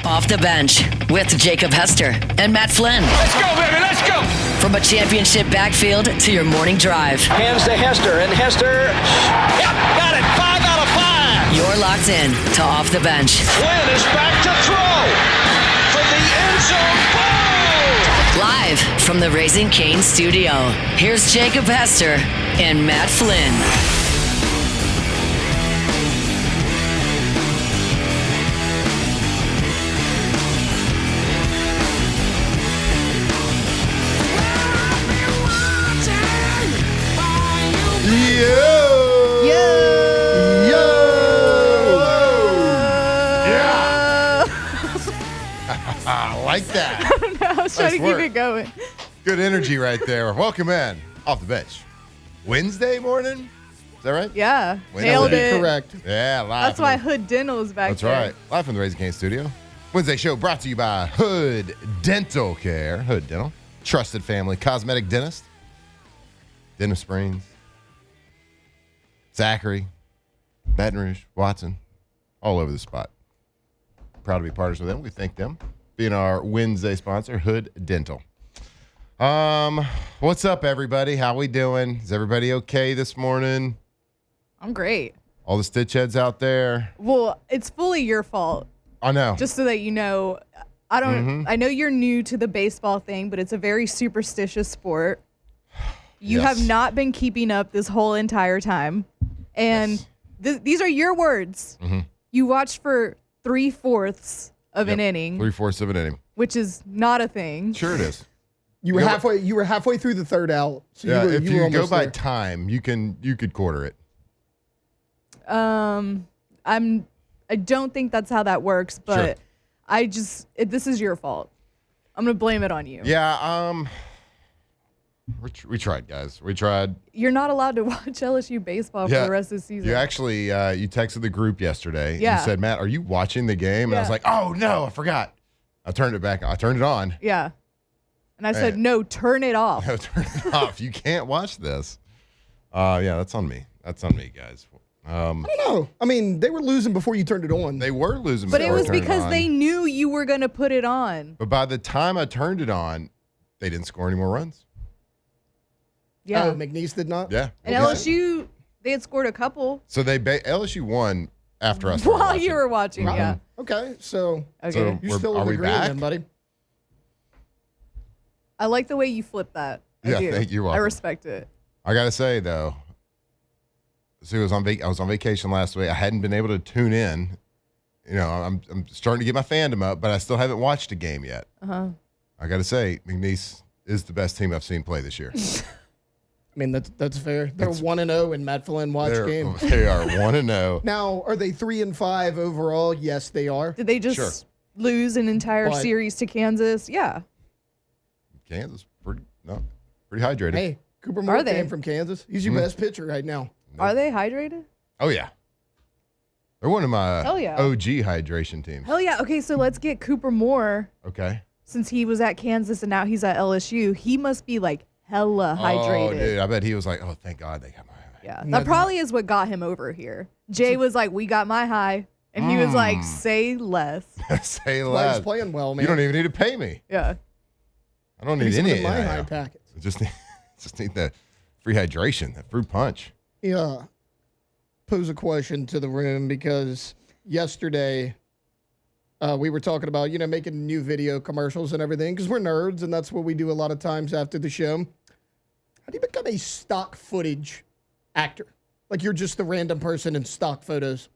Off the Bench with Jacob Hester and Matt Flynn. Let's go, baby, let's go! From a championship backfield to your morning drive. Hands to Hester, and Hester, yep, got it, 5 out of 5. You're locked in to Off the Bench. Flynn is back to throw from the end zone. Boom! Live from the Raising Cane studio, here's Jacob Hester and Matt Flynn. I like that. I don't know. I was trying to keep it going. Good energy right there. Welcome in. Off the Bench. Wednesday morning? Is that right? Yeah. Wednesday. Nailed it. Correct. Yeah, live. That's why Hood Dental is back That's there. right. Live from the Raising Cane studio. Wednesday show brought to you by Hood Dental Care. Hood Dental. Trusted family cosmetic dentist. Dennis Springs. Zachary. Baton Rouge. Watson. All over the spot. Proud to be partners with them. We thank them being our Wednesday sponsor, Hood Dental. What's up, everybody? How we doing? Is everybody okay this morning? I'm great. All the stitch heads out there? Well, it's fully your fault. I know. Just so that you know, I know you're new to the baseball thing, but it's a very superstitious sport. You Yes. have not been keeping up this whole entire time. And these are your words. Mm-hmm. You watched for 3/4 of an inning, 3/4 of an inning. which is not a thing. Sure it is. You were halfway through the third out. So Yeah, if you you were go almost by there. time, you could quarter it. I don't think that's how that works, but this is your fault. I'm going to blame it on you. Yeah, we tried, guys. We tried. You're not allowed to watch LSU baseball for the rest of the season. You actually, you texted the group yesterday. Yeah. You said, Matt, are you watching the game? And I was Yeah. like, oh, no, I forgot. I turned it back. I turned it on. Yeah. And I said, no, turn it off. No, turn it off. You can't watch this. Yeah, that's on me. That's on me, guys. I don't know. I mean, they were losing before you turned it on. They were losing. But it before I was turned because on. they knew you were going to put it on. But by the time I turned it on, they didn't score any more runs. Yeah. McNeese did not? Yeah. And Okay. LSU, they had scored a couple So LSU won after I started while watching. you were watching. Right. Yeah. Okay, so Okay. So you're still are in we agreement, back? then, buddy. I like the way you flip that. I Yeah, do. thank you. I Welcome. respect it. I gotta say though, I was on vacation last week. I hadn't been able to tune in. You know, I'm starting to get my fandom up, but I still haven't watched a game yet. Uh-huh. I gotta say, McNeese is the best team I've seen play this year. I mean, that's fair. They're 1-0 in Matt Flynn watch game. They are 1-0. Now, are they 3-5 overall? Yes, they are. Did they just Sure. lose an entire But- series to Kansas? Yeah. Kansas, pretty hydrated. Hey, Cooper Moore they? came from Kansas. He's your best pitcher right now. Are they hydrated? Oh yeah, they're one of my Hell yeah. OG hydration teams. Hell yeah. Okay, so let's get Cooper Moore. Okay. Since he was at Kansas and now he's at LSU, he must be like hella hydrated. Oh, dude, I bet he was like, oh, thank God they got my. Yeah, that probably is what got him over here. Jay was like, we got my high. And he was like, say less. Say Why less. he's playing well, man. You don't even need to pay me. Yeah. I don't Maybe need some any of my NIL. high packets. I just need that free hydration, that fruit punch. Yeah. Pose a question to the room because yesterday we were talking about, making new video commercials and everything because we're nerds and that's what we do a lot of times after the show. How do you become a stock footage actor? Like you're just a random person in stock photos.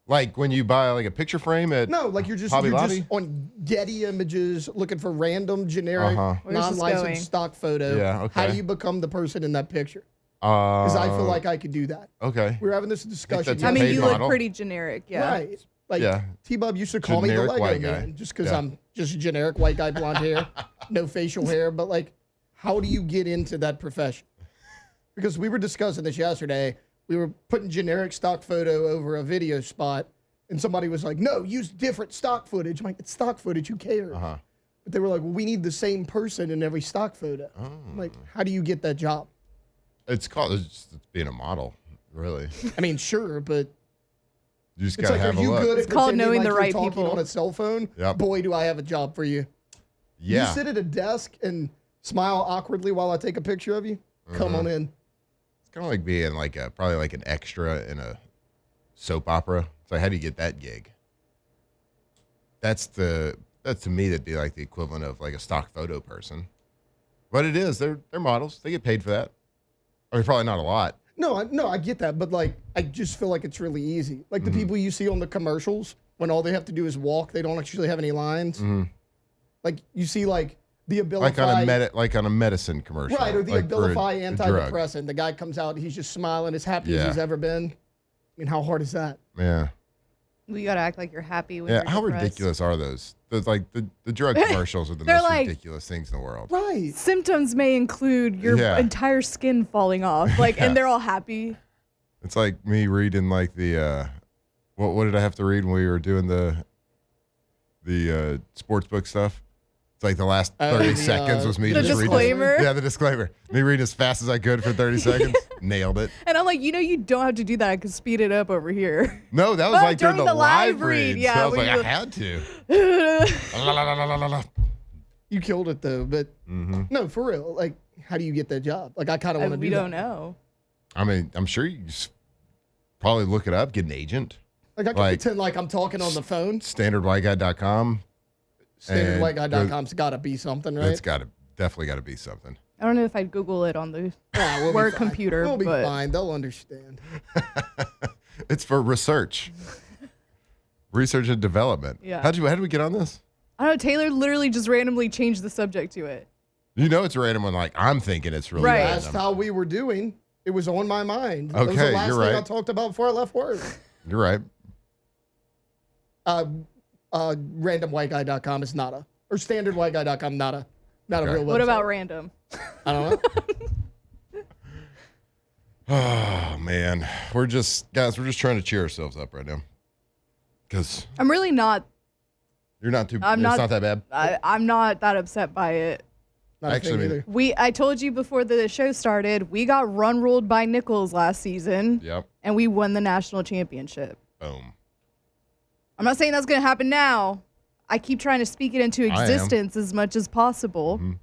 Like when you buy like a picture frame at No, like you're just Hobby Lobby? just on Getty Images looking for random generic Where's this going? non-licensed stock photo. Yeah, okay. How do you become the person in that picture? Because I feel like I could do that. Okay. We were having this discussion. that's I a mean, paid you model. look pretty generic. Yeah. Right. Like Yeah. T-Bub used to call me the Generic Lego white guy. man just because Yeah. I'm just a generic white guy, blonde hair, no facial hair. But like, how do you get into that profession? Because we were discussing this yesterday. We were putting generic stock photo over a video spot, and somebody was like, no, use different stock footage. I'm like, it's stock footage. Who cares? Uh-huh. But they were like, well, we need the same person in every stock photo. I'm like, how do you get that job? It's being a model, really. I mean, sure, but You just It's gotta like, have are a you look. good at It's called pretending knowing like the you're right talking people. on a cell phone? Yep. Boy, do I have a job for you. Yeah. You sit at a desk and smile awkwardly while I take a picture of you? Come on in. It's kind of like being probably like an extra in a soap opera. It's like, how do you get that gig? That's to me, that'd be like the equivalent of like a stock photo person. But it is. They're models. They get paid for that. I mean, probably not a lot. No, I get that, but like, I just feel like it's really easy. Like the people you see on the commercials, when all they have to do is walk, they don't actually have any lines. Like you see, like the Abilify, Like on a medicine commercial, right, or the like for Abilify a drug. antidepressant. The guy comes out, he's just smiling, as happy as he's ever been. I mean, how hard is that? Yeah. You gotta act like you're happy when Yeah. you're How depressed. ridiculous are those? Those like the drug commercials are the They're most like- ridiculous things in the world. Right. Symptoms may include your Yeah. entire skin falling off, and they're all happy. It's like me reading like the what did I have to read when we were doing the sports book stuff? It's like the last 30 seconds was me the just disclaimer? reading. Yeah, the disclaimer. Me reading as fast as I could for 30 seconds. Nailed it. And I'm like, you don't have to do that. I can speed it up over here. No, that was Oh, like during the live read, read. yeah, so I was where like, you- I had to. La, la, la, la, la, la. You killed it though, but no, for real. Like, how do you get that job? Like, I kind of want to do We that. don't know. I mean, I'm sure you just probably look it up, get an agent. Like, I can pretend like I'm talking on the phone. Standardwhiteguy.com. Standardwhiteguy.com's got to be something, right? It's definitely got to be something. I don't know if I'd Google it on the Yeah, we'll be work fine. computer, We'll be but fine. They'll understand. It's for research. Research and development. Yeah. How did we get on this? I don't know. Taylor literally just randomly changed the subject to it. You know it's random when like I'm thinking it's really Right. That's random. how we were doing. It was on my mind. That was the Okay, last you're thing I right. talked about before I left work. You're right. Randomwhiteguy.com is not a, or standardwhiteguy.com, not a real website. What about random? I don't know. Oh man, we're just trying to cheer ourselves up right now. Because I'm really not. you're not too. I'm it's not- not that bad. I'm not that upset by it. Not a Actually, thing I mean- either. I told you before the show started, we got run-ruled by Nichols last season, Yep. and we won the national championship. Boom. I'm not saying that's going to happen now. I keep trying to speak it into am. existence as much as possible. Mhm.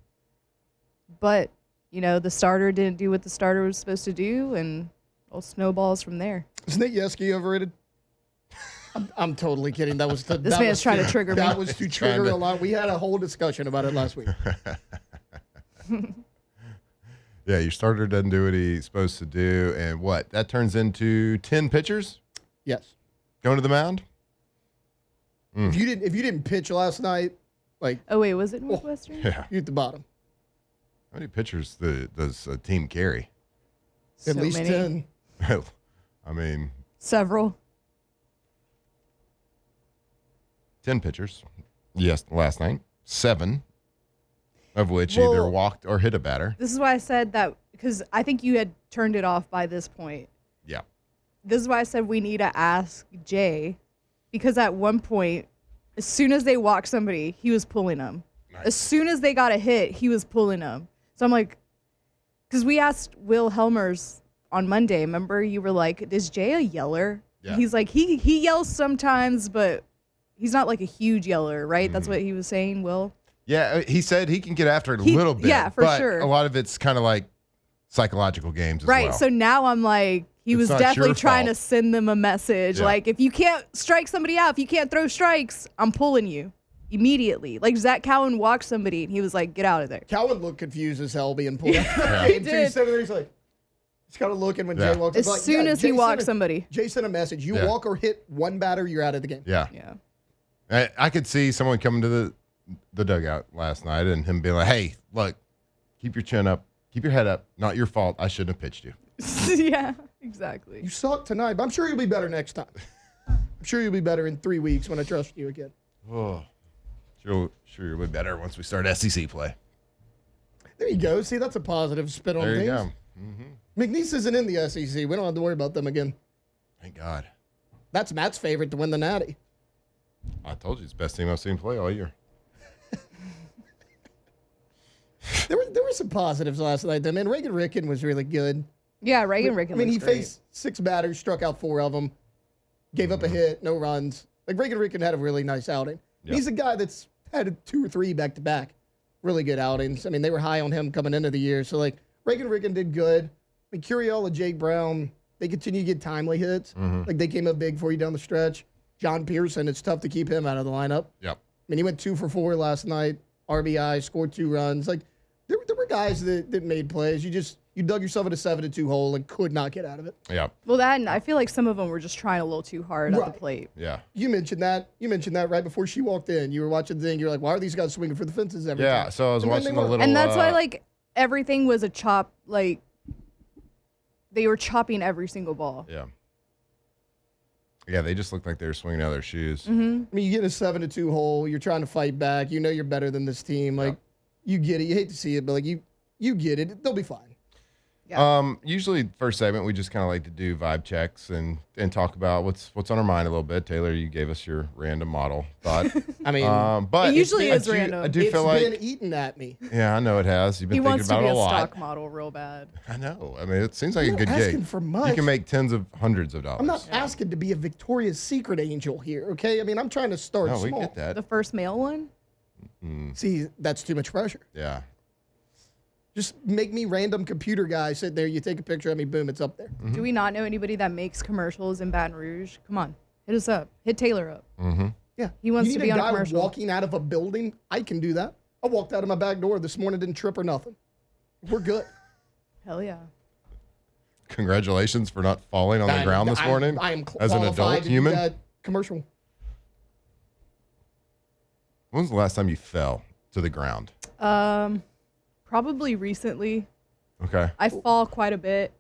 But, the starter didn't do what the starter was supposed to do, and all snowballs from there. Is Nick Yeski overrated? I'm totally kidding. That was This man's trying to trigger me. That was to trigger a lot. We had a whole discussion about it last week. Yeah, your starter doesn't do what he's supposed to do, and what that turns into 10 pitchers Yes. going to the mound. If you didn't pitch last night, like Oh, wait, was it Northwestern? Yeah. you at the bottom. How many pitchers does a team carry? At So least many. 10. I mean, Several. 10 pitchers. Yes, last night. 7 of which either Well- walked or hit a batter. This is why I said that, because I think you had turned it off by this point. Yeah. This is why I said we need to ask Jay, because at one point, as soon as they walked somebody, he was pulling them. Nice. As soon as they got a hit, he was pulling them. So I'm like, because we asked Will Helmers on Monday, remember you were like, is Jay a yeller? Yeah. He's like, he yells sometimes, but he's not like a huge yeller, right? That's what he was saying, Will. Yeah, he said he can get after it a He- little bit. yeah, for but sure. A lot of it's kind of like psychological games as Right. well. So now I'm like, he It's was not definitely your trying to fault. send them a message. Yeah. Like, if you can't strike somebody out, if you can't throw strikes, I'm pulling you immediately. Like, Zach Cowan walked somebody and he was like, get out of there. Cowan looked confused as hell being pulled out. He And did. He's sitting there, he's like, he's kind of looking when Yeah. Jay walks. As It's like, soon yeah, as he Jay walked sent somebody. Jay sent a message. You Yeah. walk or hit one batter, you're out of the game. Yeah. Yeah. I could see someone coming to the dugout last night and him being like, hey, look, keep your chin up. Keep your head up. Not your fault. I shouldn't have pitched you. Yeah, exactly. You suck tonight, but I'm sure you'll be better next time. I'm sure you'll be better in 3 weeks when I trust you again. Oh, sure you'll be better once we start SEC play. There you go. See, that's a positive spin on There you things. go. McNeese isn't in the SEC. We don't have to worry about them again. Thank God. That's Matt's favorite to win the Natty. I told you it's the best team I've seen play all year. There were some positives last night, though. Man, Reagan Ricken was really good. Yeah, Reagan Ricken I mean, he looks great. faced 6 batters, struck out 4 of them. gave up a hit, no runs. Like Reagan Ricken had a really nice outing. Yep. He's a guy that's had 2 or 3 back-to-back really good outings. I mean, they were high on him coming into the year. So, like, Reagan Ricken did good. I mean, Curiel, Jake Brown, they continue to get timely hits. Like, they came up big for you down the stretch. John Pearson, it's tough to keep him out of the lineup. Yep. I mean, he went 2 for 4 last night, RBI, scored 2 runs. Like, there were guys that made plays. You dug yourself in a 7-2 hole and could not get out of it. Yep. Well, that and I feel like some of them were just trying a little too hard at Right. the plate. Yeah. You mentioned that right before she walked in. You were watching the thing. You're like, why are these guys swinging for the fences every time? Yeah. So I was And then watching they a were. little. And that's why, like, everything was a chop. Like, they were chopping every single ball. Yeah. Yeah, they just looked like they were swinging out of their shoes. I mean, you get in a 7-2 hole. You're trying to fight back. You know you're better than this team. Like, you get it. You hate to see it, but, like, you get it. They'll be fine. Yeah. Usually first segment we just kind of like to do vibe checks and talk about what's on our mind a little bit. Taylor, you gave us your random model thought. I mean, but It usually is I random. do it's feel been like eaten at me. yeah, I know it has. You've been He thinking wants to about be it a a lot. stock model real bad. I know. I mean, it seems like I'm a good not asking gig. for much. You can make tens of hundreds of dollars. I'm not asking to be a Victoria's Secret angel here, okay? I mean, I'm trying to start No, we small. get that. The first male one? See, that's too much pressure. Yeah. Just make me random computer guy sit there. You take a picture of me, boom, it's up there. Do we not know anybody that makes commercials in Baton Rouge? Come on. Hit us up. Hit Taylor up. Yeah, He wants you to need be on a guy commercial. walking out of a building. I can do that. I walked out of my back door this morning, didn't trip or nothing. We're good. Hell yeah. Congratulations for not falling on the ground this morning. I am as an qualified adult to do human. that commercial. When was the last time you fell to the ground? Probably recently. Okay. I fall quite a bit.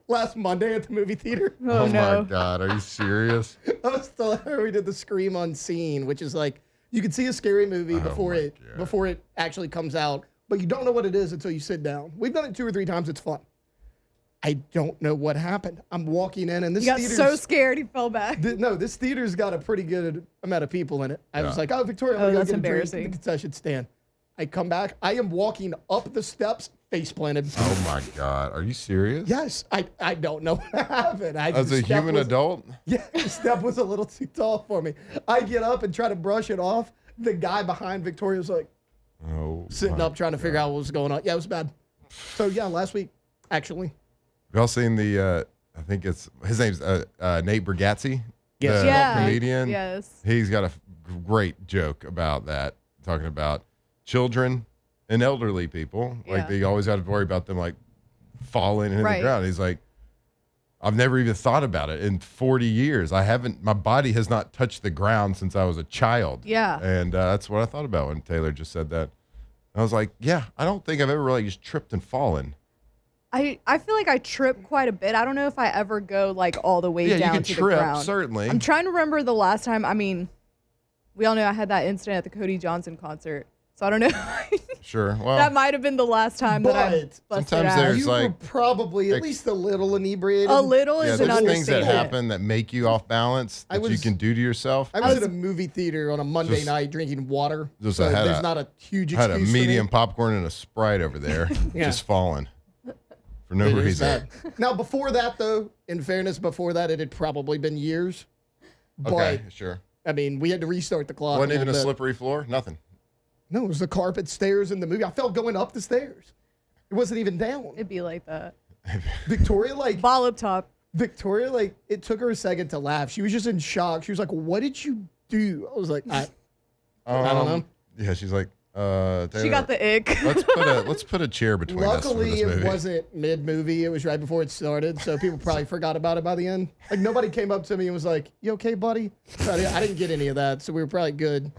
Last Monday at the movie theater. Oh, no. my God. Are you serious? I was telling her we did the Scream Unseen, which is like you can see a scary movie before my it actually comes out, but you don't know what it is until you sit down. We've done it 2 or 3 times. It's fun. I don't know what happened. I'm walking in, and this He got theater's so scared he fell back. no, this theater's got a pretty good amount of people in it. I was Yeah. like, oh, Victoria, I'm Oh, gonna go that's get a drink at embarrassing. the concession stand. I come back. I am walking up the steps, face planted. Oh my God. Are you serious? Yes, I don't know what happened. As the a step human was- adult? Yeah, the step was a little too tall for me. I get up and try to brush it off. The guy behind Victoria's like Oh. sitting my up trying to figure out what was going on. Yeah, it was bad. So yeah, last week actually. Y'all seen the, I think it's, his name's Nate Bargatze? Yes. The Yeah. comedian? Yes. He's got a great joke about that, talking about children and elderly people. Like, Yeah. they always got to worry about them, like, falling into the Right. ground. He's like, I've never even thought about it in 40 years. My body has not touched the ground since I was a child. Yeah. And that's what I thought about when Taylor just said that. I was like, yeah, I don't think I've ever really just tripped and fallen. I feel like I trip quite a bit. I don't know if I ever go like all the way Yeah, you down can to trip, the ground. certainly. I'm trying to remember the last time. I mean, we all know I had that incident at the Cody Johnson concert. So I don't know. Sure. Well, That might have been the last time that I But busted sometimes ass. there's You like- were probably at least a little inebriated. A little yeah, is an there's things that understatement. happen that make you off balance I that you was- can do to yourself. I was at a movie theater on a Monday Just- night drinking water. just so I had there's a- not a huge I had a excuse for me. medium popcorn and a Sprite over there, Yeah. just falling for no It is reason. bad. Now, before that, though, in fairness, before that, it had probably been years. But, Okay, sure. I mean, we had to restart the clock. Wasn't even a little bit. slippery floor. Nothing. No, it was the carpet stairs in the movie. I felt going up the stairs. It wasn't even down. It'd be like that. Victoria, like, Ball up top. it took her a second to laugh. She was just in shock. She was like, "What did you do?" I was like, I don't know. Yeah, she's like, Taylor, She got the ick. let's put a chair between us for Luckily, this it movie. wasn't mid-movie. It was right before it started, so people probably forgot about it by the end. Like, nobody came up to me and was like, "You okay, buddy?" I didn't get any of that, so we were probably good.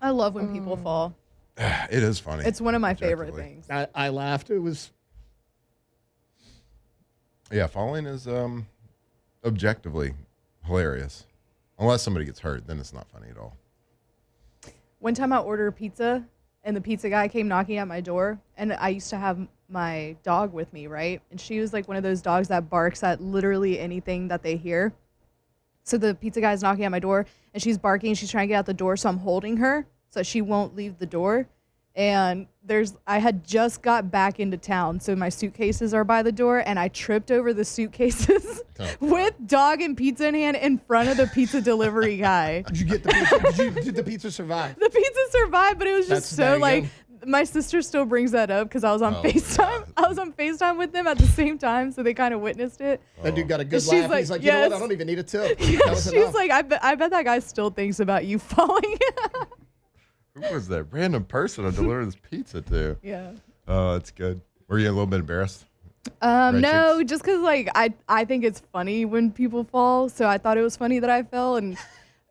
I love when people fall. It is funny. It's one of my favorite Objectively. things. I laughed. It was Yeah, falling is objectively hilarious. Unless somebody gets hurt, then it's not funny at all. One time I ordered pizza, and the pizza guy came knocking at my door, and I used to have my dog with me, right? And she was like one of those dogs that barks at literally anything that they hear. So the pizza guy's knocking at my door, and she's barking. She's trying to get out the door, so I'm holding her so she won't leave the door. And I had just got back into town, so my suitcases are by the door, and I tripped over the suitcases with dog and pizza in hand in front of the pizza delivery guy. Did you get the pizza? Did the pizza survive? The pizza survived, but it was just so like, my sister still brings that up because I was on FaceTime. I was on FaceTime with them at the same time, so they kind of witnessed it. That dude got a good laugh. He's like, you know what? I don't even need a tip. She's like, I bet that guy still thinks about you falling. Who was that random person I delivered this pizza to? Yeah. Oh, that's good. Were you a little bit embarrassed? No, just because like I think it's funny when people fall, so I thought it was funny that I fell, and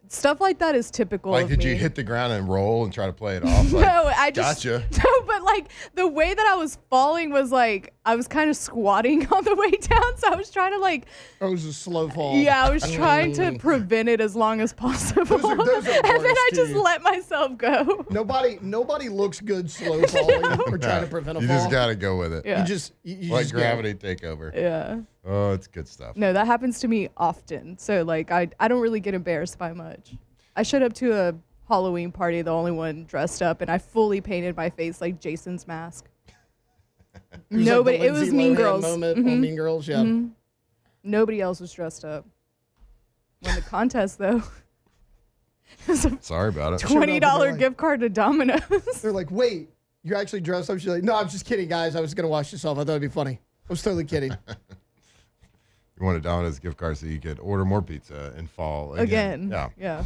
stuff like that is typical. Like, of did me. you hit the ground and roll and try to play it off? Like, No, I just gotcha. No, but like the way that I was falling was like I was kind of squatting on the way down, so I was trying to like. Oh, it was a slow fall. Yeah, I was trying to prevent it as long as possible, Those are and then I just worst, let myself go. Nobody looks good slow falling or trying to prevent a You fall. just got to go with it. Yeah. You just Let just gravity take over. Yeah. Oh, it's good stuff. No, that happens to me often. So like I don't really get embarrassed by much. I showed up to a Halloween party, the only one dressed up, and I fully painted my face like Jason's mask. Nobody. Like it was Mean Girls. Moment on Mean Girls, yeah. Mm-hmm. Nobody else was dressed up. Won the contest though. It was a Sorry about it. $20 gift card to Domino's. They're like, wait, you're actually dressed up? She's like, no, I'm just kidding, guys. I was going to wash this off. I thought it'd be funny. I was totally kidding. You want a Domino's gift card so you could order more pizza and fall Again. Yeah.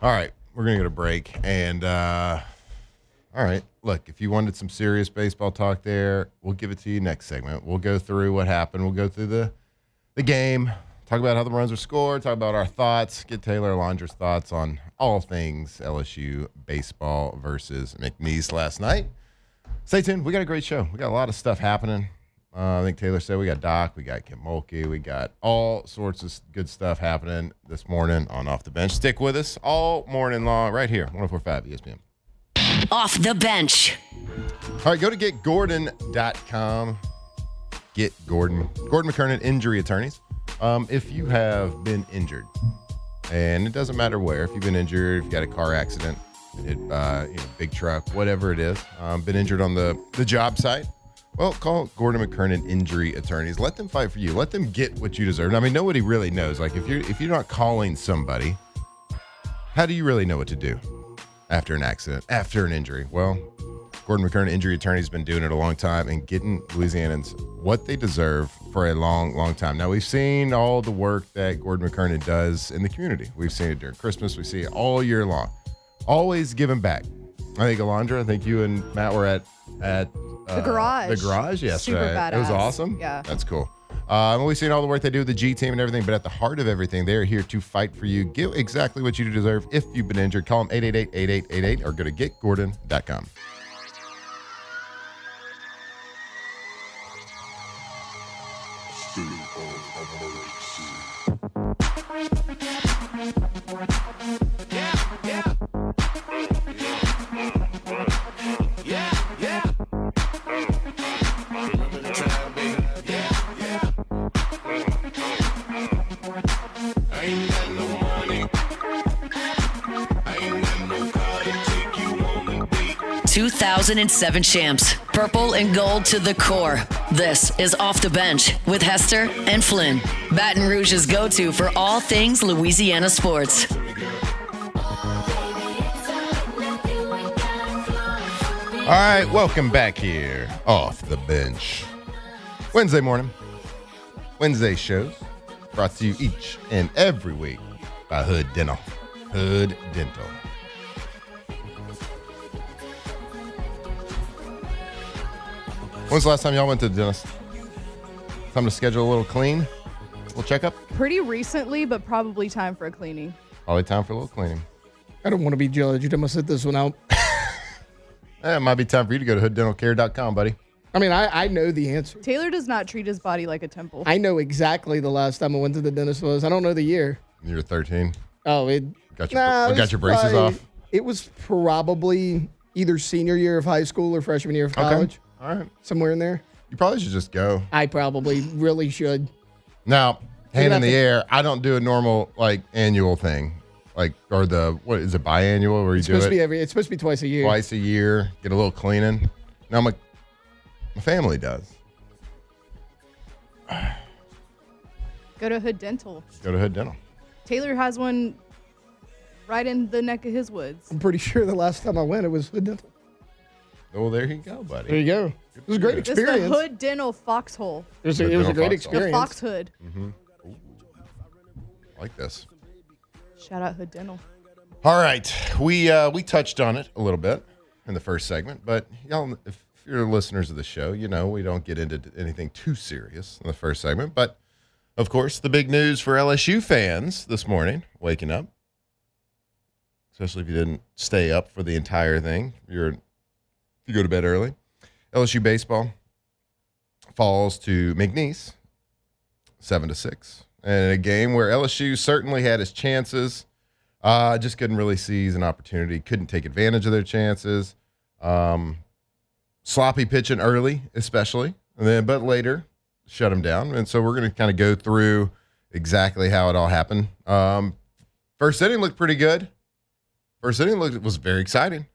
All right. We're going to get a break. And, all right. Look, if you wanted some serious baseball talk there, we'll give it to you next segment. We'll go through what happened. We'll go through the game, talk about how the runs were scored, talk about our thoughts, get Taylor Alondra's thoughts on all things LSU baseball versus McNeese last night. Stay tuned. We got a great show. We got a lot of stuff happening. I think Taylor said we got Doc, we got Kim Mulkey, we got all sorts of good stuff happening this morning on Off the Bench. Stick with us all morning long right here, 104.5 ESPN. Off the bench. All right, go to getgordon.com. Get Gordon. Gordon McKernan Injury Attorneys. If you have been injured, and it doesn't matter where, if you've been injured, if you got a car accident, big truck, whatever it is, been injured on the job site, well, call Gordon McKernan Injury Attorneys. Let them fight for you. Let them get what you deserve. I mean, nobody really knows. Like, if you're not calling somebody, how do you really know what to do after an accident, after an injury? Well, Gordon McKernan Injury Attorney's been doing it a long time and getting Louisianans what they deserve for a long, long time. Now, we've seen all the work that Gordon McKernan does in the community. We've seen it during Christmas. We see it all year long. Always giving back. I think Alondra, I think you and Matt were at the garage. The garage, yes. Super badass. It was awesome. Yeah. That's cool. We've seen all the work they do with the G team and everything, but at the heart of everything, they're here to fight for you. Give exactly what you deserve. If you've been injured, call them 888-8888 or go to getgordon.com. I ain't got no money. I ain't got no car to take you on a date. 2007 champs, purple and gold to the core. This is Off the Bench with Hester and Flynn, Baton Rouge's go-to for all things Louisiana sports. All right, welcome back here, Off the Bench. Wednesday morning, Wednesday shows brought to you each and every week by Hood Dental. Hood Dental. When's the last time y'all went to the dentist? Time to schedule a little clean, a little checkup? Pretty recently, but probably time for a cleaning. Probably time for a little cleaning. I don't want to be judged. I'm going to sit this one out. It might be time for you to go to hooddentalcare.com, buddy. I mean, I know the answer. Taylor does not treat his body like a temple. I know exactly the last time I went to the dentist was. I don't know the year. You were 13. Oh, it Got your, nah, it got was your braces probably- off? It was probably either senior year of high school or freshman year of college. All right. Somewhere in there. You probably should just go. I probably really should. Now, hand in have the to- air, I don't do a normal, annual thing. Like, or what is it, biannual where you do it It's supposed to be twice a year. twice a year, get a little cleaning. Now my family does. Go to Hood Dental. Go to Hood Dental. Taylor has one right in the neck of his woods. I'm pretty sure the last time I went, it was Hood Dental. Oh, there you go, buddy. There you go. It was a great It's the experience. Hood Dental Foxhole. It was a Dental great Foxhole. The experience. Fox Hood. I like this. Shout out Hood Dental. All right, we touched on it a little bit in the first segment, but y'all, if you're listeners of the show, you know we don't get into anything too serious in the first segment. But of course, the big news for LSU fans this morning, waking up, especially if you didn't stay up for the entire thing, if you go to bed early, LSU baseball falls to McNeese, 7-6, and in a game where LSU certainly had its chances. Just couldn't really seize an opportunity. Couldn't take advantage of their chances. Sloppy pitching early, especially, but later shut them down. And so we're going to kind of go through exactly how it all happened. First inning looked pretty good. Was very exciting.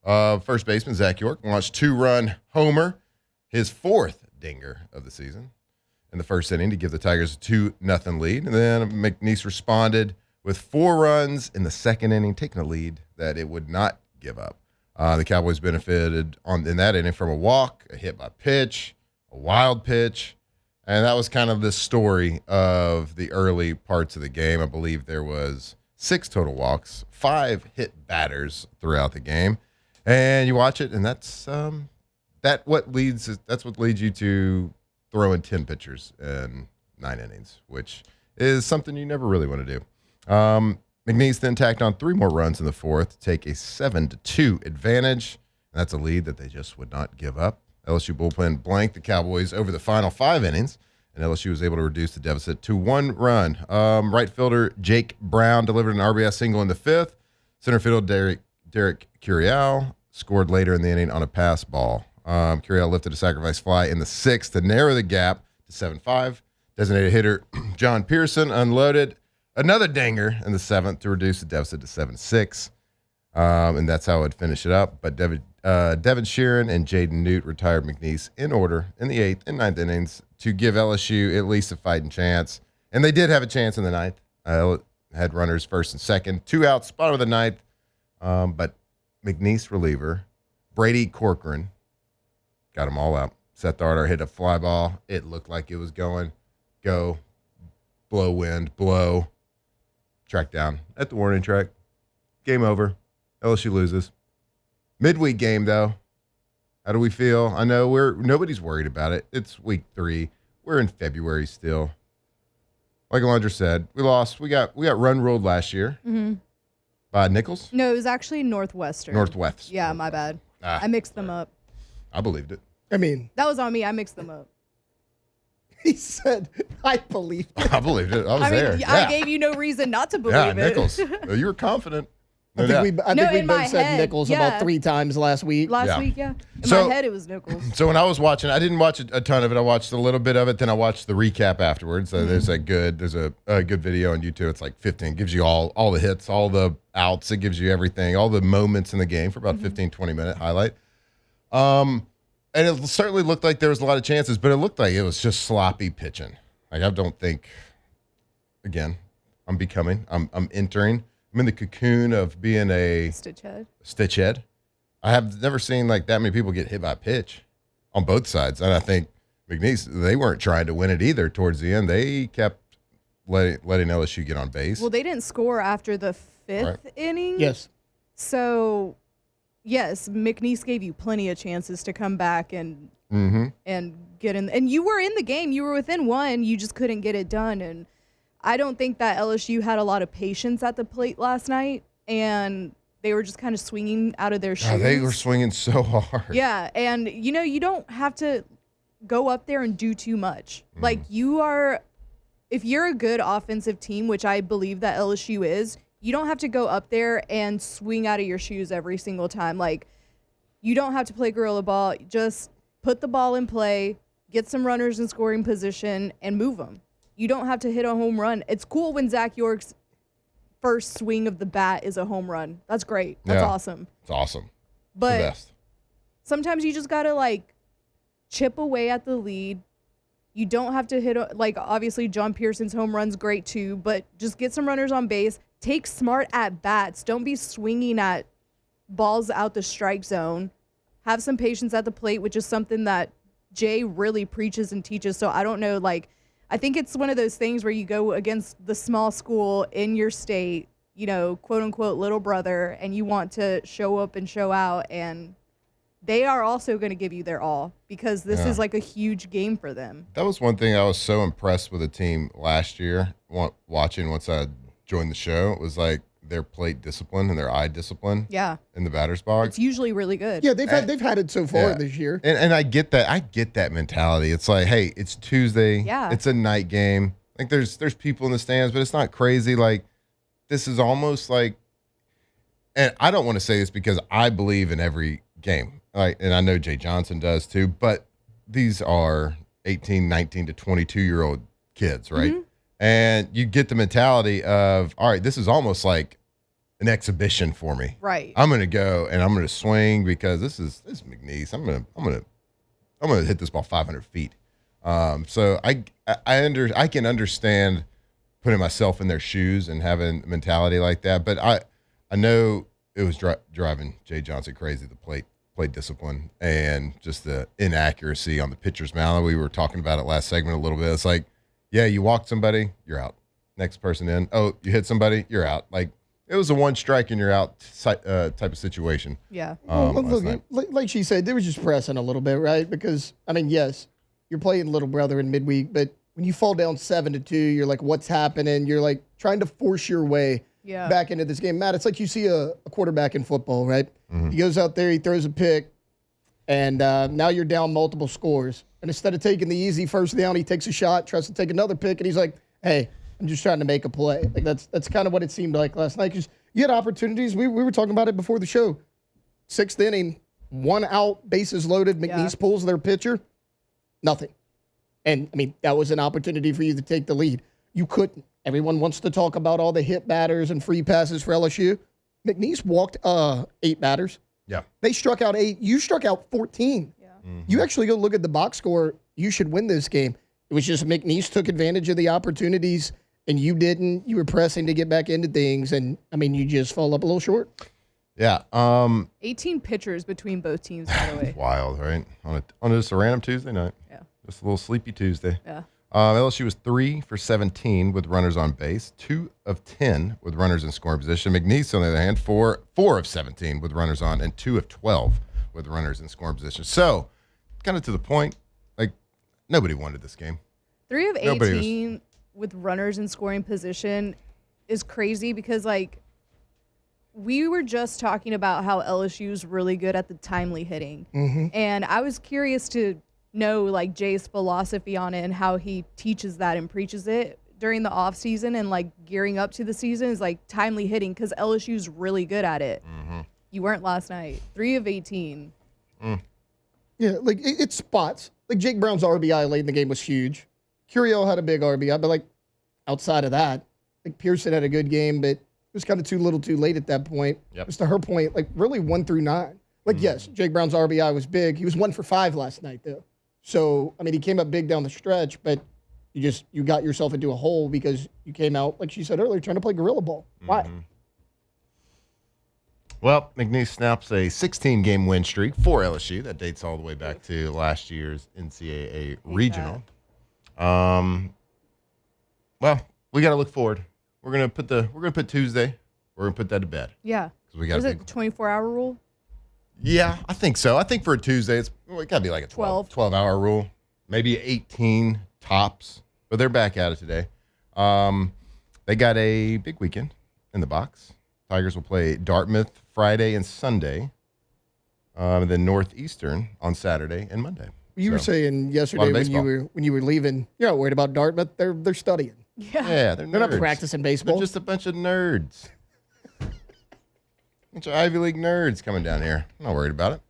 First baseman Zach York launched 2-run homer, his 4th dinger of the season in the first inning to give the Tigers a 2-0 lead. And then McNeese responded with 4 runs in the second inning, taking a lead that it would not give up. The Cowboys benefited in that inning from a walk, a hit by pitch, a wild pitch, and that was kind of the story of the early parts of the game. I believe there was 6 total walks, 5 hit batters throughout the game, and you watch it, and that's what leads you to throwing 10 pitchers in 9 innings, which is something you never really want to do. McNeese then tacked on 3 more runs in the 4th to take a 7-2 advantage. And that's a lead that they just would not give up. LSU bullpen blanked the Cowboys over the final 5 innings, and LSU was able to reduce the deficit to 1 run. Right fielder Jake Brown delivered an RBI single in the 5th. Center fielder Derek Curiel scored later in the inning on a pass ball. Curiel lifted a sacrifice fly in the 6th to narrow the gap to 7-5. Designated hitter John Pearson unloaded another dinger in the 7th to reduce the deficit to 7-6, and that's how it would finish it up. But Devin Sheeran and Jaden Newt retired McNeese in order in the 8th and 9th innings to give LSU at least a fighting chance. And they did have a chance in the 9th. Had runners first and second, 2 outs, bottom of the 9th. But McNeese reliever Brady Corcoran got them all out. Seth Darter hit a fly ball. It looked like it was going go, blow wind, blow. Track down at the warning track. Game over. LSU loses. Midweek game, though. How do we feel? I know nobody's worried about it. It's week 3. We're in February still. Like Alondra said, we lost. We got run ruled last year by Nichols. No, it was actually Northwestern. Northwest. Yeah, my bad. I mixed them up. I believed it. I mean, That was on me. I mixed them up. he said, I believe it. I believed it. I was there. I gave you no reason not to believe it. Nichols. You were confident. I think we in my both said head, Nichols yeah. about 3 times last week. Last week, yeah. In So- my head, it was Nichols. So when I was watching, I didn't watch a ton of it. I watched a little bit of it. Then I watched the recap afterwards. There's a good video on YouTube. It's like 15. Gives you all the hits, all the outs. It gives you everything, all the moments in the game for about 15, 20-minute highlight. And it certainly looked like there was a lot of chances, but it looked like it was just sloppy pitching. Like I don't think, again, I'm entering. I'm in the cocoon of being a stitch head. I have never seen like that many people get hit by a pitch on both sides. And I think McNeese, they weren't trying to win it either towards the end. They kept letting LSU get on base. Well, they didn't score after the 5th inning. Yes. So, yes, McNeese gave you plenty of chances to come back and get in. And you were in the game. You were within 1. You just couldn't get it done. And I don't think that LSU had a lot of patience at the plate last night. And they were just kind of swinging out of their shoes. They were swinging so hard. Yeah. And, you don't have to go up there and do too much. Like, if you're a good offensive team, which I believe that LSU is, you don't have to go up there and swing out of your shoes every single time. Like, you don't have to play gorilla ball. Just put the ball in play, get some runners in scoring position, and move them. You don't have to hit a home run. It's cool when Zach York's first swing of the bat is a home run. That's great. That's Yeah. awesome. It's awesome. But the best. sometimes you just got to, like, chip away at the lead. You don't have to hit, like, obviously John Pearson's home run's great too, but just get some runners on base. Take smart at-bats. Don't be swinging at balls out the strike zone. Have some patience at the plate, which is something that Jay really preaches and teaches. So I don't know, like, I think it's one of those things where you go against the small school in your state, you know, quote-unquote little brother, and you want to show up and show out, and they are also going to give you their all because this is like a huge game for them. That was one thing I was so impressed with the team last year, watching once I joined the show, was like their plate discipline and their eye discipline Yeah. in the batter's box. It's usually really good. Yeah, they've had it so far Yeah. this year. And I get that. I get that mentality. It's like, hey, it's Tuesday. Yeah. It's a night game. Like there's people in the stands, but it's not crazy. Like this is almost like, and I don't want to say this because I believe in every game. Like, and I know Jay Johnson does too, but these are 18, 19 to 22-year-old kids, right? Mm-hmm. And you get the mentality of, all right, this is almost like an exhibition for me. Right. I'm gonna go and I'm gonna swing because this is McNeese. I'm gonna hit this ball 500 feet. So I can understand putting myself in their shoes and having a mentality like that. But I know it was driving Jay Johnson crazy, the plate discipline and just the inaccuracy on the pitcher's mound. We were talking about it last segment a little bit. It's like, yeah, you walk somebody, you're out. Next person in. Oh, you hit somebody, you're out. Like it was a one strike and you're out type of situation. Yeah. Look, like she said, they were just pressing a little bit, right? Because, I mean, yes, you're playing little brother in midweek, but when you fall down 7-2, you're like, what's happening? You're like trying to force your way back into this game. Matt, it's like you see a quarterback in football, right? Mm-hmm. He goes out there, he throws a pick, and now you're down multiple scores. And instead of taking the easy first down, he takes a shot, tries to take another pick, and he's like, hey, I'm just trying to make a play. Like that's kind of what it seemed like last night. Because you had opportunities. We were talking about it before the show. 6th inning, 1 out, bases loaded. McNeese pulls their pitcher. Nothing. And, I mean, that was an opportunity for you to take the lead. You couldn't. Everyone wants to talk about all the hit batters and free passes for LSU. McNeese walked 8 batters. Yeah. They struck out 8. You struck out 14. Yeah. Mm-hmm. You actually go look at the box score. You should win this game. It was just McNeese took advantage of the opportunities, and you didn't. You were pressing to get back into things, and, I mean, you just fall up a little short. Yeah. 18 pitchers between both teams, by the way. Wild, right? On just a random Tuesday night. Yeah. Just a little sleepy Tuesday. Yeah. LSU was 3 for 17 with runners on base, 2 of 10 with runners in scoring position. McNeese, on the other hand, 4 of 17 with runners on, and 2 of 12 with runners in scoring position. So, kind of to the point, like nobody wanted this game. 3 of 18 with runners in scoring position is crazy because, like, we were just talking about how LSU is really good at the timely hitting, and I was curious to know like Jay's philosophy on it and how he teaches that and preaches it during the off season and like gearing up to the season is like timely hitting because LSU's really good at it. Mm-hmm. You weren't last night. 3 of 18. Yeah, like it's spots. Like Jake Brown's RBI late in the game was huge. Curiel had a big RBI, but like outside of that, like Pearson had a good game, but it was kind of too little too late at that point. Yep. Just to her point, like really 1 through 9. Like yes, Jake Brown's RBI was big. He was 1 for 5 last night though. So, I mean, he came up big down the stretch, but you got yourself into a hole because you came out, like she said earlier, trying to play gorilla ball. Why? Well, McNeese snaps a 16-game win streak for LSU. That dates all the way back to last year's NCAA regional. Well, we got to look forward. We're gonna put Tuesday. We're gonna put that to bed. Yeah. We got Was it the 24-hour rule? Yeah, I think so. I think for a Tuesday, it got to be like a 12-hour rule, maybe 18 tops. But they're back at it today. They got a big weekend in the box. Tigers will play Dartmouth Friday and Sunday, and then Northeastern on Saturday and Monday. You were saying yesterday when you were leaving, you're not worried about Dartmouth. They're studying. Yeah, they're not practicing baseball. They're just a bunch of nerds. Bunch of Ivy League nerds coming down here. I'm not worried about it.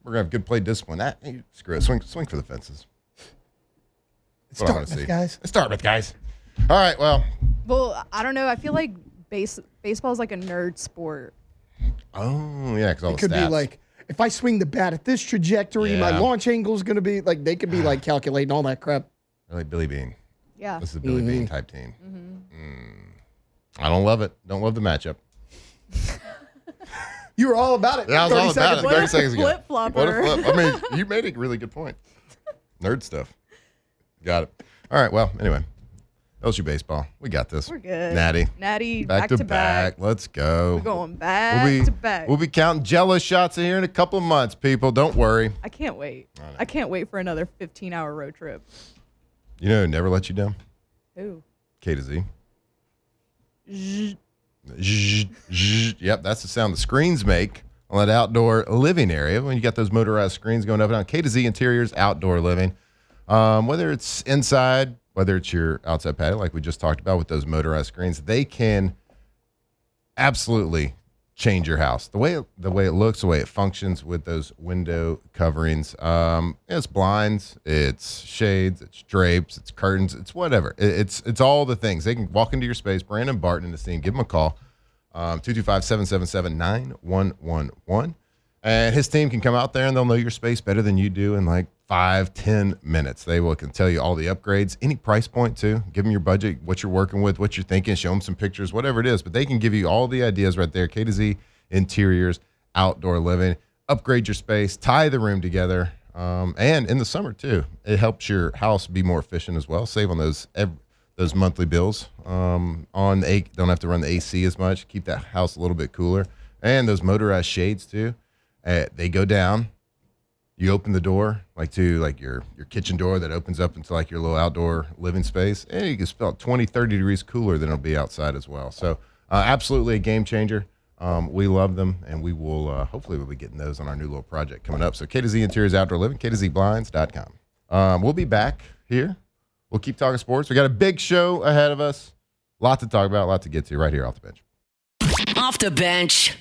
We're gonna have good play discipline. Hey, screw it. Swing for the fences. That's what I want to see. Guys. Let's start with guys. All right. Well, Well, I don't know. I feel like baseball is like a nerd sport. Oh, yeah, because all It the could stats. be like, if I swing the bat at this trajectory, my Yeah. launch angle is going to be like, they could be like calculating all that crap. They're like Billy Bean. Yeah. This is a Billy Bean type team. I don't love it. Don't love the matchup. You were all about it. Yeah, I was 30 all about seconds it. What 30 a seconds ago. flip-flopper. What a flip. I mean, you made a really good point. Nerd stuff. Got it. All right. Well, anyway, LSU baseball. We got this. We're good. Natty. back to back. Let's go. We're going back to back. We'll be counting Jello shots in here in a couple of months, people. Don't worry. I can't wait. I can't wait for another 15-hour road trip. You know who never let you down? Ooh. K to Z. Zzz. Zzz, zzz. Yep, that's the sound the screens make on that outdoor living area when you got those motorized screens going up and down. K to Z Interiors, outdoor living. Whether it's inside, whether it's your outside patio, like we just talked about with those motorized screens, they can absolutely change your house. The way it looks, the way it functions with those window coverings. It's blinds, it's shades, it's drapes, it's curtains, it's whatever. It's all the things. They can walk into your space. Brandon Barton in the scene. Give him a call. 225-777-9111. And his team can come out there and they'll know your space better than you do in like 5-10 minutes. They can tell you all the upgrades, any price point too. Give them your budget, what you're working with, what you're thinking, show them some pictures, whatever it is. But they can give you all the ideas right there. K to Z Interiors, outdoor living. Upgrade your space, tie the room together. And in the summer too, it helps your house be more efficient as well. Save on those monthly bills. Don't have to run the AC as much. Keep that house a little bit cooler. And those motorized shades too. They go down. You open the door your kitchen door that opens up into like your little outdoor living space, and you can spell 20, 30 degrees cooler than it'll be outside as well. So absolutely a game changer. We love them, and we will hopefully we'll be getting those on our new little project coming up. So K to Z Interiors Outdoor Living, KTZBlinds.com. We'll be back here. We'll keep talking sports. We got a big show ahead of us. A lot to talk about, a lot to get to right here off the bench. Off the bench.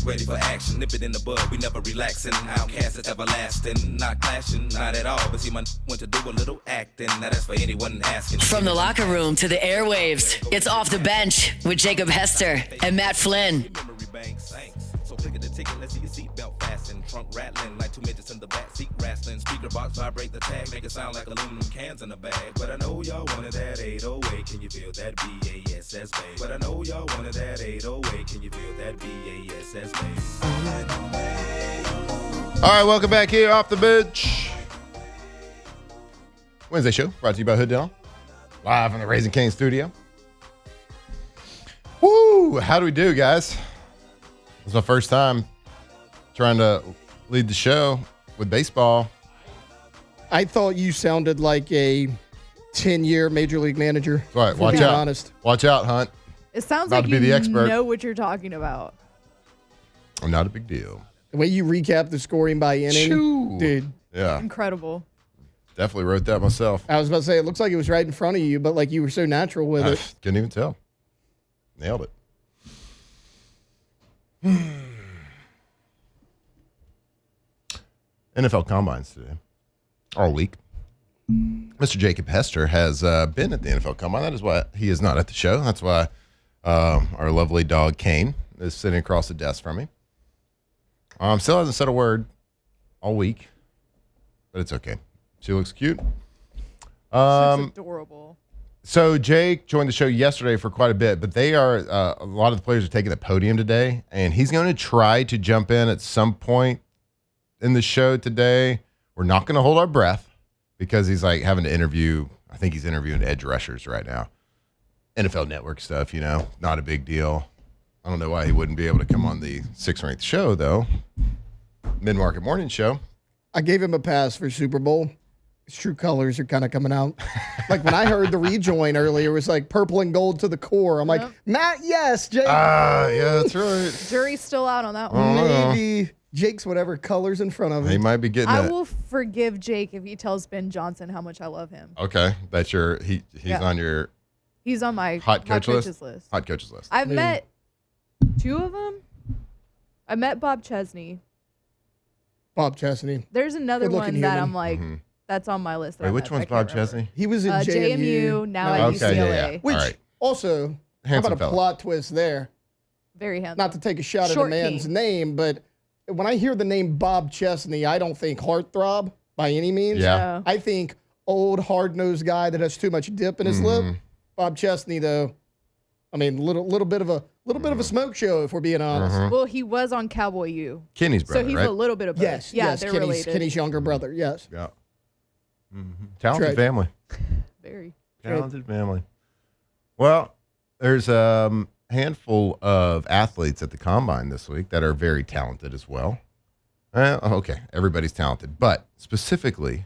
Ready for action, nip it in the bud, we never relaxing. Outcast is everlasting, not clashing, not at all. But see, my went to do a little acting. Now that's for anyone asking. From the locker room to the airwaves, it's Off the Bench with Jacob Hester and Matt Flynn. Memory bank sinks. So click at the ticket, let's see your seatbelt fasten. Trunk rattling like two midgets in the back seat wrestling. Speaker box vibrate the tag, make it sound like aluminum cans in a bag. But I know y'all wanted that 808. Can you feel that BASS bass? But I know y'all wanted that 808. Can you feel that BASS bass? All right, welcome back here off the bench. Wednesday show brought to you by Hood Dental, live from the Raising Cane studio. Woo! How do we do, guys? It's my first time trying to lead the show with baseball. I thought you sounded like a 10-year major league manager. All right, if we're watch being out. honest. Watch out, Hunt. It sounds About like to be you the expert. know what you're talking about. Not a big deal. The way you recap the scoring by inning, Shoo. dude. Yeah, Incredible. definitely wrote that myself. I was about to say, it looks like it was right in front of you, but like you were so natural with I it. couldn't even tell. Nailed it. NFL Combines today, all week. Mr. Jacob Hester has been at the NFL Combine. That is why he is not at the show. That's why our lovely dog, Kane, is sitting across the desk from me. Still hasn't said a word all week, but it's okay. She looks cute. She's adorable. So Jake joined the show yesterday for quite a bit, but they are a lot of the players are taking the podium today, and he's going to try to jump in at some point in the show today. We're not going to hold our breath because he's like having to interview. I think he's interviewing edge rushers right now. NFL Network stuff, not a big deal. I don't know why he wouldn't be able to come on the 6th Ranked show though. Mid-Market Morning Show. I gave him a pass for Super Bowl. His true colors are kind of coming out. Like when I heard the rejoin earlier, it was like purple and gold to the core. I'm like, Matt, yes, Jake. Yeah, that's right. Jury's still out on that one. Maybe Jake's whatever colors in front of him. He might be getting I it. will forgive Jake if he tells Ben Johnson how much I love him. Okay, that's he's Yeah. on your He's on my Hot coaches list. Hot coaches list. I've met 2 of them. I met Bob Chesney. Bob Chesney. There's another Good-looking one that human. I'm like, that's on my list. that I Wait, which met, one's but I can't Bob remember. Chesney? He was in JMU, now at Okay, UCLA. yeah. Which All right. also, how Handsome about a fella. plot twist there? Very handsome. Not to take a shot at a Short man's king. name, but when I hear the name Bob Chesney, I don't think heartthrob by any means. Yeah. No. I think old, hard-nosed guy that has too much dip in his lip. Bob Chesney, though, I mean, little bit of a smoke show, if we're being honest. Well, he was on Cowboy U. Kenny's brother, So he's right? a little bit of both. Yes, Yeah, yes, they're Kenny's, related. Kenny's younger brother. Yes, Yeah. Talented right. family. Very. Talented family. Well, there's a handful of athletes at the combine this week that are very talented as well. Okay, everybody's talented, but specifically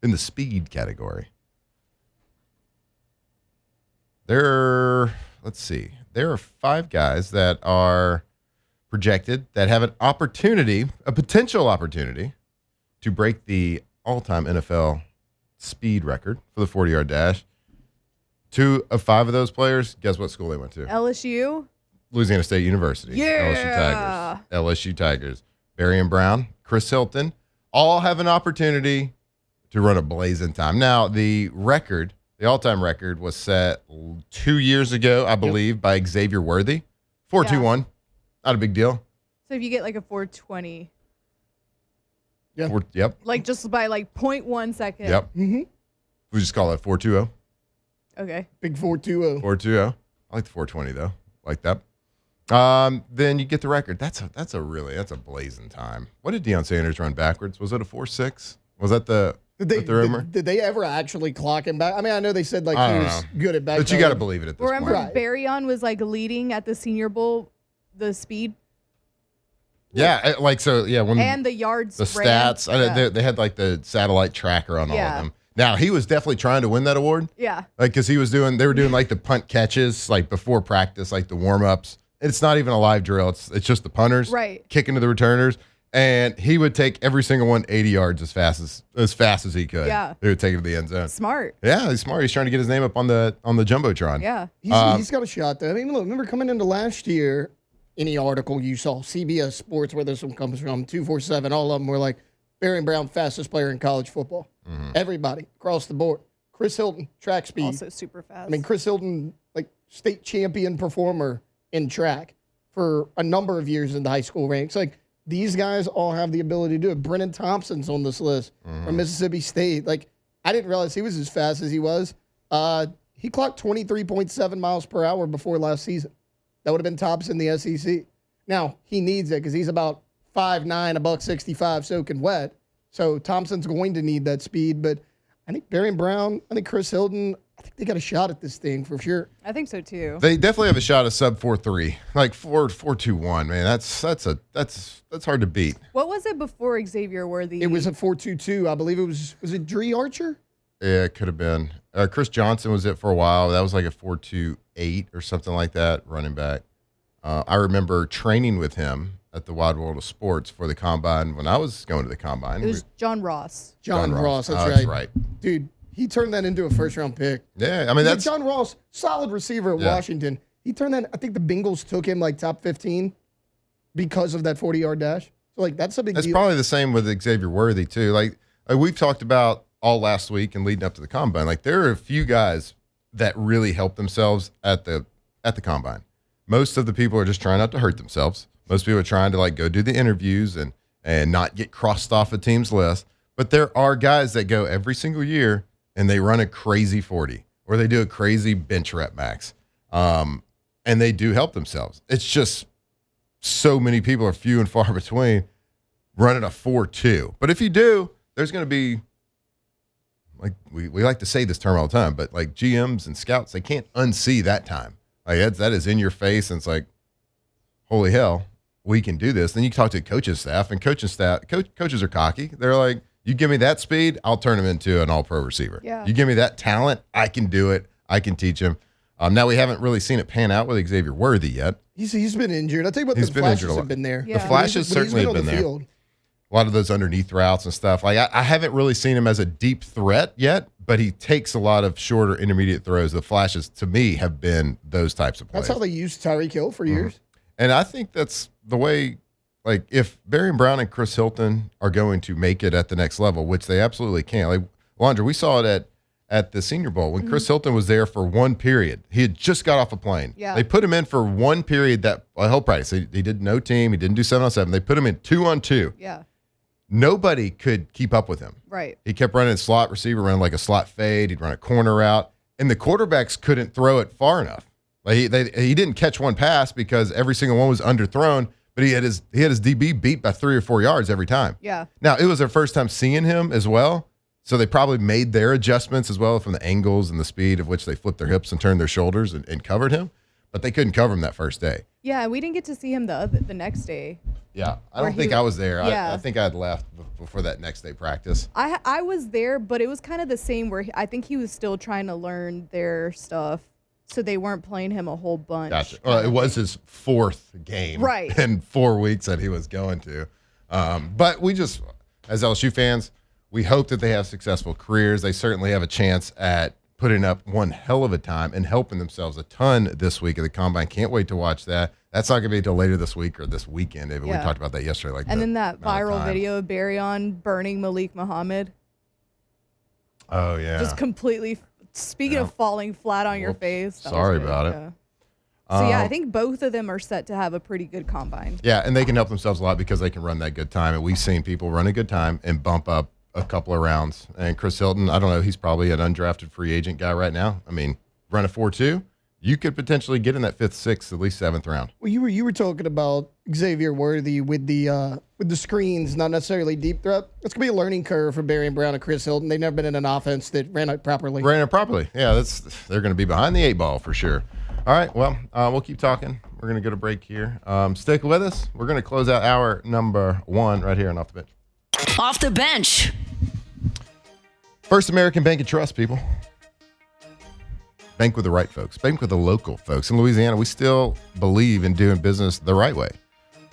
in the speed category, there are 5 guys that are projected that have an opportunity, a potential opportunity, to break the all-time NFL speed record for the 40-yard dash. 2 of 5 of those players, guess what school they went to? LSU. Louisiana State University. Yeah. LSU Tigers. Barry and Brown, Chris Hilton, all have an opportunity to run a blazing time. Now, the all-time record was set 2 years ago, I believe, by Xavier Worthy. 4.21. Not a big deal. So if you get like a 420, Yep. like just by like 0.1 second. Yep. We just call that 4.20. Okay. big 4.20. 4.20. I like the 4.20 though. Like that. Then you get the record. That's a blazing time. What did Deion Sanders run backwards? Was it a 4.6? Was that the rumor? Did they ever actually clock him back? I mean, I know they said like I he don't was know. good at back. But you got to believe it at this Remember point. Right. Barryon was like leading at the Senior Bowl, the speed Yeah, when and the yards. the ran. stats, Yeah. they had like the satellite tracker on all Yeah. of them. Now he was definitely trying to win that award, Yeah. like because they were doing like the punt catches like before practice, like the warm ups. It's not even a live drill; it's just the punters Right. kicking to the returners, and he would take every single one 80 yards as fast as he could. Yeah. He would take it to the end zone. Smart. Yeah, he's smart. He's trying to get his name up on the jumbotron. Yeah. He's got a shot though. I mean, look, remember coming into last year, any article you saw, CBS Sports, where this one comes from, 247, all of them were like, Barry Brown, fastest player in college football. Everybody across the board. Chris Hilton, track speed. Also super fast. I mean, Chris Hilton, like state champion performer in track for a number of years in the high school ranks. Like these guys all have the ability to do it. Brennan Thompson's on this list from Mississippi State. Like I didn't realize he was as fast as he was. He clocked 23.7 miles per hour before last season. That would have been tops in the SEC. Now he needs it because he's about 5'9", $165, soaking wet. So Thompson's going to need that speed, but I think Barry and Brown, I think Chris Hilton, I think they got a shot at this thing for sure. I think so too. They definitely have a shot at sub 4.3, like 4.21. Man, that's hard to beat. What was it before Xavier Worthy? It was a 4.22, I believe it was it Dree Archer? Yeah, it could have been. Chris Johnson was it for a while. That was like a 4.28 or something like that, running back. I remember training with him at the Wide World of Sports for the combine when I was going to the combine. It was John Ross. John Ross, that's Oh, right. that's right. Dude, he turned that into a first-round pick. Yeah, I mean, that's John Ross, solid receiver at Yeah. Washington. He turned that, I think the Bengals took him like top 15 because of that 40-yard dash. So, like, that's a big deal. probably the same with Xavier Worthy, too. Like we've talked about all last week and leading up to the combine. Like, there are a few guys that really help themselves at the combine. Most of the people are just trying not to hurt themselves. Most people are trying to like go do the interviews and not get crossed off a team's list. But there are guys that go every single year and they run a crazy 40 or they do a crazy bench rep max. And they do help themselves. It's just so many people are few and far between running a 4.2. But if you do, there's going to be, like we like to say this term all the time, but like GMs and scouts, they can't unsee that time. Like that is in your face, and it's like, holy hell, we can do this. Then you talk to coaches staff, and coaches are cocky. They're like, you give me that speed, I'll turn him into an all-pro receiver. Yeah. You give me that talent, I can do it. I can teach him. Now we haven't really seen it pan out with Xavier Worthy yet. He's been injured. I'll tell you what, He's the been injured flashes a lot. have been there. Yeah. The flashes When he's certainly have on been the there. field. A lot of those underneath routes and stuff. Like I haven't really seen him as a deep threat yet, but he takes a lot of shorter intermediate throws. The flashes, to me, have been those types of plays. That's how they used Tyreek Hill for years. And I think that's the way, like, if Barry Brown and Chris Hilton are going to make it at the next level, which they absolutely can. Like, Landry, we saw it at the Senior Bowl when Chris Hilton was there for one period. He had just got off a plane. Yeah. They put him in for one period that he'll practice. He did no team. He didn't do 7-on-7. They put him in 2-on-2. Yeah. Nobody could keep up with him. Right. He kept running slot receiver, running like a slot fade. He'd run a corner route, and the quarterbacks couldn't throw it far enough. Like he didn't catch one pass because every single one was underthrown, but he had his DB beat by 3 or 4 yards every time. Yeah. Now, it was their first time seeing him as well, so they probably made their adjustments as well from the angles and the speed of which they flipped their hips and turned their shoulders and covered him, but they couldn't cover him that first day. Yeah, we didn't get to see him the next day. Yeah, I Where don't think he- I was there. yeah. I think I had left before that next day practice. I was there, but it was kind of the same where I think he was still trying to learn their stuff, so they weren't playing him a whole bunch. Gotcha. Well, it was his 4th game Right. in 4 weeks that he was going to. But we just, as LSU fans, we hope that they have successful careers. They certainly have a chance at putting up one hell of a time and helping themselves a ton this week at the Combine. Can't wait to watch that. That's not going to be until later this week or this weekend, David. Yeah. We talked about that yesterday. And then that amount of viral time. video of Barryon burning Malik Muhammad. Oh, yeah. Just completely, speaking of falling flat on your Whoops. face. that was Sorry good, about it. yeah. So, I think both of them are set to have a pretty good combine. Yeah, and they can help themselves a lot because they can run that good time. And we've seen people run a good time and bump up a couple of rounds. And Chris Hilton, I don't know, he's probably an undrafted free agent guy right now. I mean, run a 4.2, you could potentially get in that 5th, 6th, at least 7th round. Well, you were talking about Xavier Worthy with the screens, not necessarily deep threat. It's gonna be a learning curve for Barry and Brown and Chris Hilton. They've never been in an offense that ran it properly. Ran it properly. Yeah, they're going to be behind the 8 ball for sure. All right, well, we'll keep talking. We're going to go to break here. Stick with us. We're going to close out hour number 1 right here on Off the Bench. Off the bench. First American Bank and Trust, people. Bank with the right folks. Bank with the local folks. In Louisiana, we still believe in doing business the right way.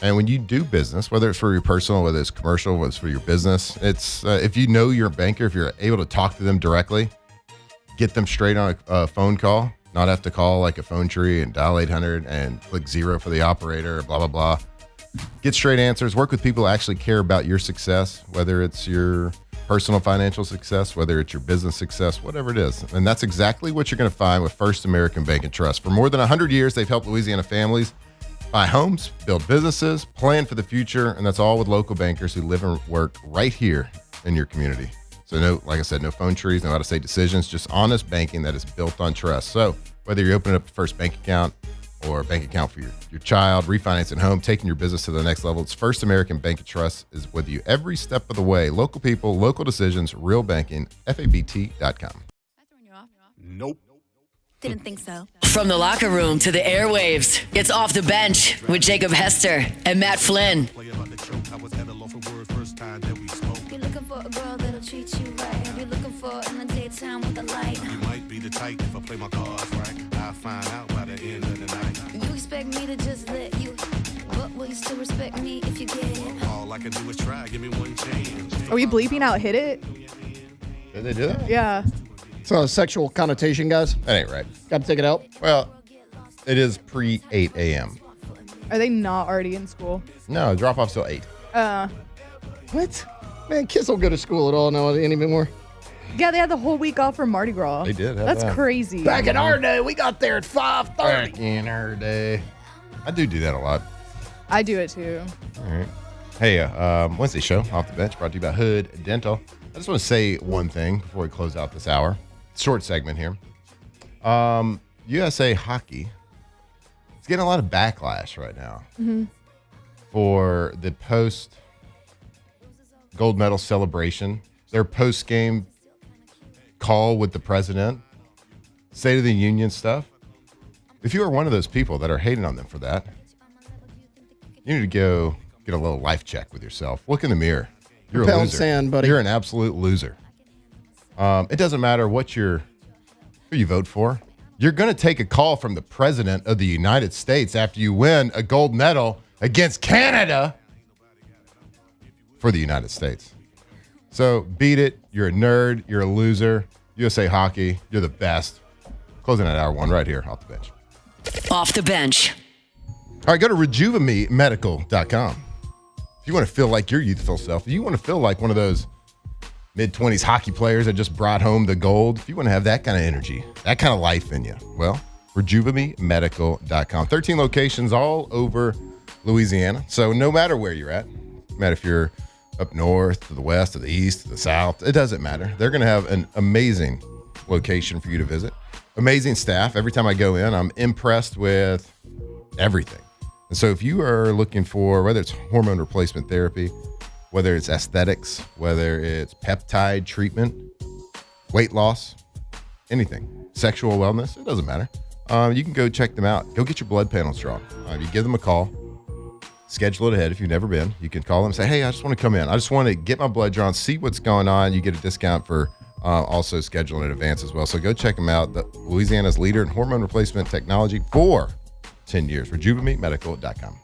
And when you do business, whether it's for your personal, whether it's commercial, whether it's for your business, it's if you know your banker, if you're able to talk to them directly, get them straight on a phone call, not have to call like a phone tree and dial 800 and click 0 for the operator, blah, blah, blah. Get straight answers. Work with people who actually care about your success, whether it's your personal financial success, whether it's your business success, whatever it is. And that's exactly what you're going to find with First American Bank and Trust. For more than 100 years, they've helped Louisiana families buy homes, build businesses, plan for the future, and that's all with local bankers who live and work right here in your community. So no, like I said, no phone trees, no out-of-state decisions, just honest banking that is built on trust. So whether you're opening up a first bank account or a bank account for your child, refinancing home, taking your business to the next level, it's First American Bank and Trust is with you every step of the way. Local people, local decisions, real banking, FABT.com. Nope. Didn't think so. From the locker room to the airwaves, it's Off the Bench with Jacob Hester and Matt Flynn. You're looking for a girl that'll treat you right. You're looking for in the daytime with the light. You might be the type if I play my cards right. I'll find out by the end of the night. You expect me to just let you, but will you still respect me if you get it? All I can do is try. Give me one chance. Are we bleeping out Hit It? Did they do that? Yeah. It's a sexual connotation, guys. That ain't right. Got to take it out. Well, it is pre 8 a.m. Are they not already in school? No, drop off's till 8. What? Man, kids don't go to school at all now anymore. Yeah, they had the whole week off for Mardi Gras. They did have That's that. crazy. Back in our day, we got there at 5:30. Back in her day. I do that a lot. I do it too. All right. Hey, Wednesday show, Off the Bench, brought to you by Hood Dental. I just want to say one thing before we close out this hour. Short segment here. USA Hockey is getting a lot of backlash right now for the post gold medal celebration, their post-game call with the president, State of the Union stuff. If you are one of those people that are hating on them for that, you need to go get a little life check with yourself. Look in the mirror. You're a Pound loser. sand, buddy. You're an absolute loser. It doesn't matter who you vote for. You're going to take a call from the president of the United States after you win a gold medal against Canada for the United States. So beat it. You're a nerd. You're a loser. USA Hockey. You're the best. Closing at hour 1 right here off the bench. Off the bench. All right, go to rejuvamemedical.com. If you want to feel like your youthful self, if you want to feel like one of those mid-20s hockey players that just brought home the gold, if you want to have that kind of energy, that kind of life in you, well, rejuvamemedical.com. 13 locations all over Louisiana. So no matter where you're at, no matter if you're up north, to the west, to the east, to the south, it doesn't matter. They're going to have an amazing location for you to visit. Amazing staff. Every time I go in, I'm impressed with everything. And so if you are looking for, whether it's hormone replacement therapy, whether it's aesthetics, whether it's peptide treatment, weight loss, anything, sexual wellness, it doesn't matter. You can go check them out. Go get your blood panels drawn. You give them a call. Schedule it ahead if you've never been. You can call them and say, hey, I just want to come in. I just want to get my blood drawn, see what's going on. You get a discount for also scheduling in advance as well. So go check them out. Louisiana's leader in hormone replacement technology for 10 years. RejuveMeMedical.com.